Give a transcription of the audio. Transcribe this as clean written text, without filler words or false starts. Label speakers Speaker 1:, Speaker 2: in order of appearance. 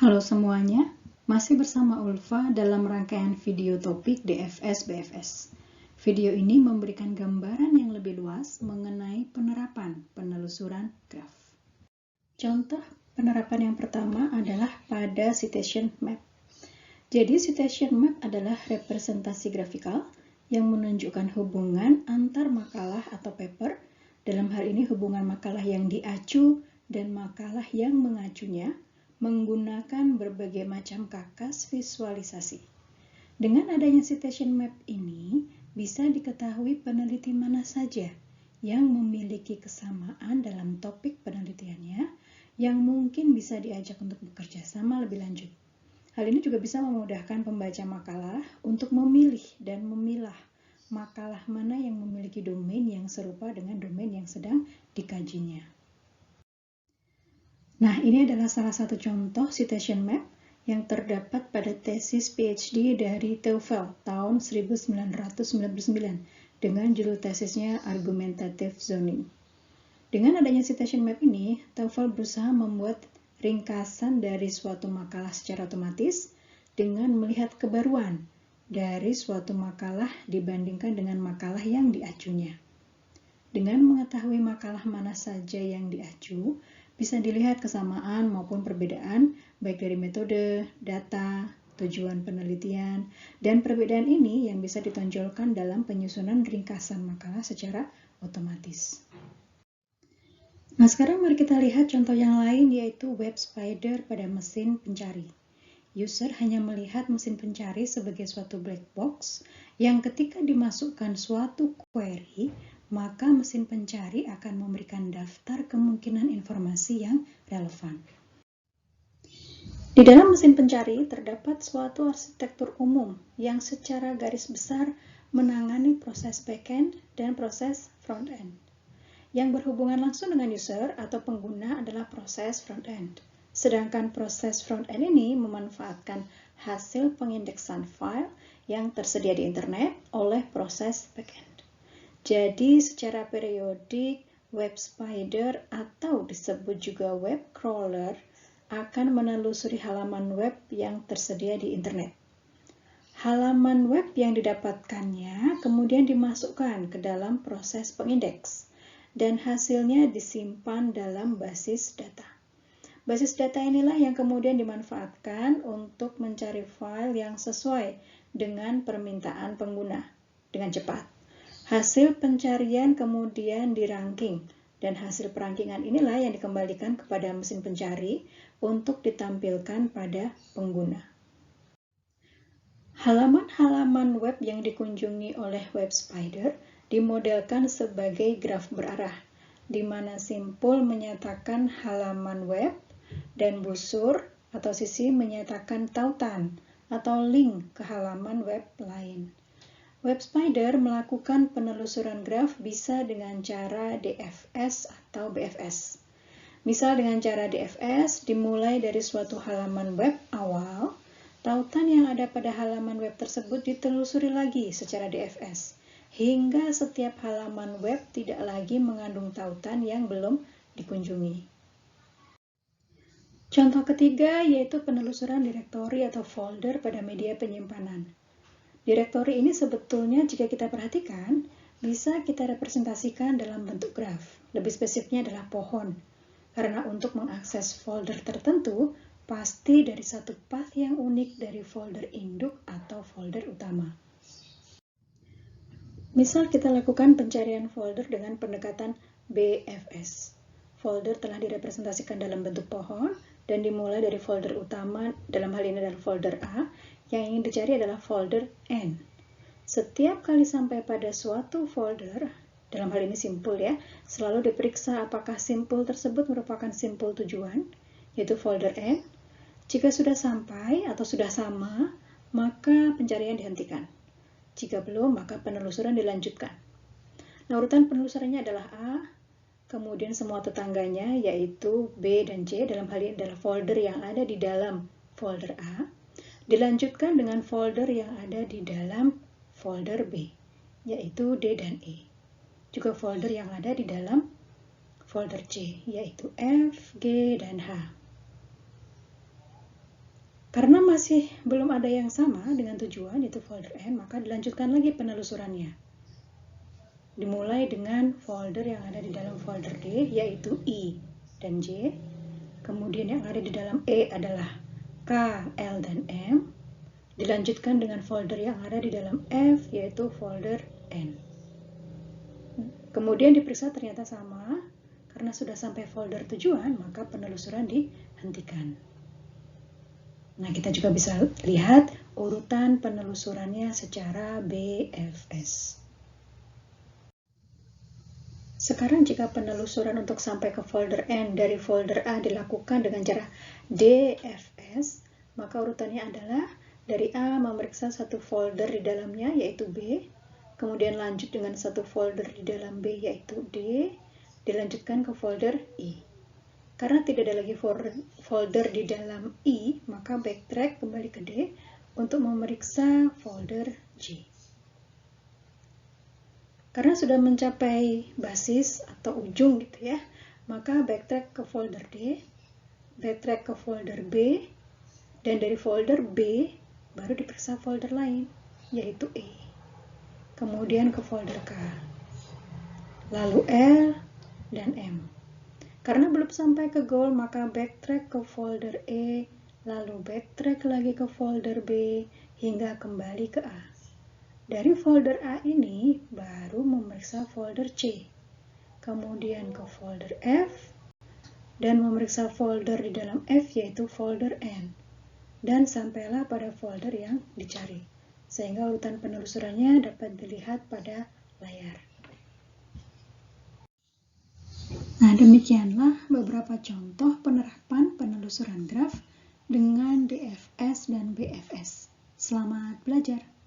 Speaker 1: Halo semuanya, masih bersama Ulfa dalam rangkaian video topik DFS-BFS. Video ini memberikan gambaran yang lebih luas mengenai penerapan penelusuran graf. Contoh penerapan yang pertama adalah pada citation map. Jadi citation map adalah representasi grafikal yang menunjukkan hubungan antar makalah atau paper, dalam hal ini hubungan makalah yang diacu dan makalah yang mengacunya, menggunakan berbagai macam kakas visualisasi. Dengan adanya citation map ini, bisa diketahui peneliti mana saja yang memiliki kesamaan dalam topik penelitiannya, yang mungkin bisa diajak untuk bekerja sama lebih lanjut. Hal ini juga bisa memudahkan pembaca makalah untuk memilih dan memilah makalah mana yang memiliki domain yang serupa dengan domain yang sedang dikajinya. Nah, ini adalah salah satu contoh citation map yang terdapat pada tesis PhD dari Teufel tahun 1999 dengan judul tesisnya Argumentative Zoning. Dengan adanya citation map ini, Teufel berusaha membuat ringkasan dari suatu makalah secara otomatis dengan melihat kebaruan dari suatu makalah dibandingkan dengan makalah yang diacunya. Dengan mengetahui makalah mana saja yang diacu, bisa dilihat kesamaan maupun perbedaan baik dari metode, data, tujuan penelitian, dan perbedaan ini yang bisa ditonjolkan dalam penyusunan ringkasan makalah secara otomatis. Nah, sekarang mari kita lihat contoh yang lain, yaitu web spider pada mesin pencari. User hanya melihat mesin pencari sebagai suatu black box yang ketika dimasukkan suatu query, maka mesin pencari akan memberikan daftar kemungkinan informasi yang relevan. Di dalam mesin pencari terdapat suatu arsitektur umum yang secara garis besar menangani proses backend dan proses frontend. Yang berhubungan langsung dengan user atau pengguna adalah proses frontend. Sedangkan proses frontend ini memanfaatkan hasil pengindeksan file yang tersedia di internet oleh proses backend. Jadi, secara periodik, web spider atau disebut juga web crawler akan menelusuri halaman web yang tersedia di internet. Halaman web yang didapatkannya kemudian dimasukkan ke dalam proses pengindeks dan hasilnya disimpan dalam basis data. Basis data inilah yang kemudian dimanfaatkan untuk mencari file yang sesuai dengan permintaan pengguna dengan cepat. Hasil pencarian kemudian dirangking, dan hasil perankingan inilah yang dikembalikan kepada mesin pencari untuk ditampilkan pada pengguna. Halaman-halaman web yang dikunjungi oleh web spider dimodelkan sebagai graf berarah, di mana simpul menyatakan halaman web dan busur atau sisi menyatakan tautan atau link ke halaman web lain. Web spider melakukan penelusuran graf bisa dengan cara DFS atau BFS. Misal dengan cara DFS dimulai dari suatu halaman web awal, tautan yang ada pada halaman web tersebut ditelusuri lagi secara DFS, hingga setiap halaman web tidak lagi mengandung tautan yang belum dikunjungi. Contoh ketiga yaitu penelusuran direktori atau folder pada media penyimpanan. Direktori ini sebetulnya jika kita perhatikan, bisa kita representasikan dalam bentuk graf. Lebih spesifiknya adalah pohon. Karena untuk mengakses folder tertentu, pasti dari satu path yang unik dari folder induk atau folder utama. Misal kita lakukan pencarian folder dengan pendekatan BFS. Folder telah direpresentasikan dalam bentuk pohon dan dimulai dari folder utama, dalam hal ini adalah folder A, yang ingin dicari adalah folder N. Setiap kali sampai pada suatu folder, dalam hal ini simpul ya, selalu diperiksa apakah simpul tersebut merupakan simpul tujuan, yaitu folder N. Jika sudah sampai atau sudah sama, maka pencarian dihentikan. Jika belum, maka penelusuran dilanjutkan. Nah, urutan penelusurannya adalah A, kemudian semua tetangganya yaitu B dan C, dalam hal ini adalah folder yang ada di dalam folder A, dilanjutkan dengan folder yang ada di dalam folder B, yaitu D dan E. Juga folder yang ada di dalam folder C, yaitu F, G, dan H. masih belum ada yang sama dengan tujuan, yaitu folder N, maka dilanjutkan lagi penelusurannya. Dimulai dengan folder yang ada di dalam folder D, yaitu I dan J. Kemudian yang ada di dalam E adalah K, L, dan M. Dilanjutkan dengan folder yang ada di dalam F, yaitu folder N. Kemudian diperiksa ternyata sama. Karena sudah sampai folder tujuan, maka penelusuran dihentikan. Nah, kita juga bisa lihat urutan penelusurannya secara BFS. Sekarang jika penelusuran untuk sampai ke folder N dari folder A dilakukan dengan cara DFS, maka urutannya adalah dari A memeriksa satu folder di dalamnya yaitu B, kemudian lanjut dengan satu folder di dalam B yaitu D, dilanjutkan ke folder I. Karena tidak ada lagi folder di dalam I, maka backtrack kembali ke D untuk memeriksa folder J. Karena sudah mencapai basis atau ujung gitu ya, maka backtrack ke folder D, backtrack ke folder B, dan dari folder B baru diperiksa folder lain, yaitu E. Kemudian ke folder K, lalu L, dan M. Karena belum sampai ke goal, maka backtrack ke folder E, lalu backtrack lagi ke folder B, hingga kembali ke A. Dari folder A ini baru memeriksa folder C, kemudian ke folder F, dan memeriksa folder di dalam F yaitu folder N, dan sampailah pada folder yang dicari, sehingga urutan penelusurannya dapat dilihat pada layar. Nah, demikianlah beberapa contoh penerapan penelusuran graf dengan DFS dan BFS. Selamat belajar!